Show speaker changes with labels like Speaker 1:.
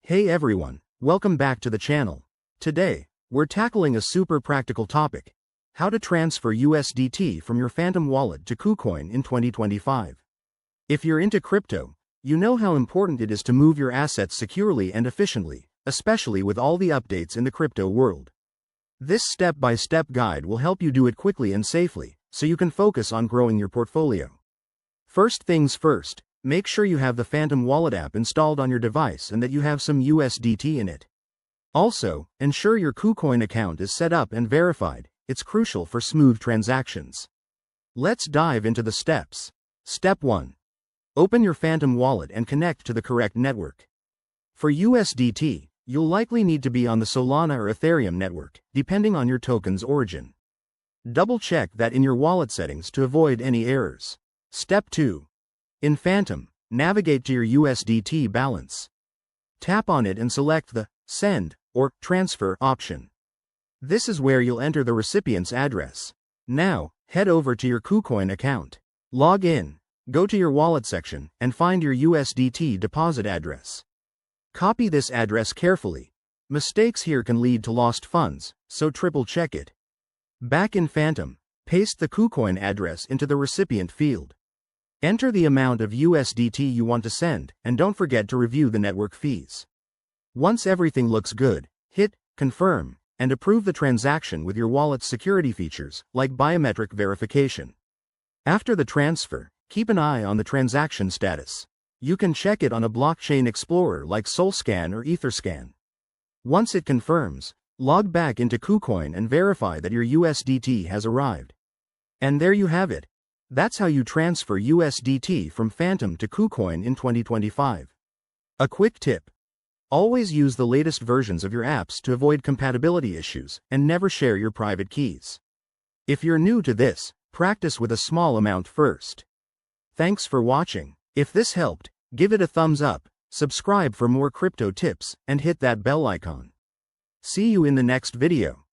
Speaker 1: Hey everyone, welcome back to the channel. Today, we're tackling a super practical topic: how to transfer USDT from your Phantom wallet to Kucoin in 2025. If you're into crypto, you know how important it is to move your assets securely and efficiently, especially with all the updates in the crypto world. This step-by-step guide will help you do it quickly and safely, so you can focus on growing your portfolio. First things first, make sure you have the Phantom Wallet app installed on your device and that you have some USDT in it. Also, ensure your Kucoin account is set up and verified. It's crucial for smooth transactions. Let's dive into the steps. Step 1. Open your Phantom wallet and connect to the correct network. For USDT, you'll likely need to be on the Solana or Ethereum network, depending on your token's origin. Double-check that in your wallet settings to avoid any errors. Step 2. In Phantom, navigate to your USDT balance. Tap on it and select the Send or Transfer option. This is where you'll enter the recipient's address. Now, head over to your Kucoin account. Log in, go to your wallet section, and find your USDT deposit address. Copy this address carefully. Mistakes here can lead to lost funds, so triple-check it. Back in Phantom, paste the Kucoin address into the recipient field. Enter the amount of USDT you want to send, and don't forget to review the network fees. Once everything looks good, hit Confirm, and approve the transaction with your wallet's security features, like biometric verification. After the transfer, keep an eye on the transaction status. You can check it on a blockchain explorer like Solscan or Etherscan. Once it confirms, log back into Kucoin and verify that your USDT has arrived. And there you have it. That's how you transfer USDT from Phantom to Kucoin in 2025. A quick tip: always use the latest versions of your apps to avoid compatibility issues, and never share your private keys. If you're new to this, practice with a small amount first. Thanks for watching. If this helped, give it a thumbs up, subscribe for more crypto tips, and hit that bell icon. See you in the next video.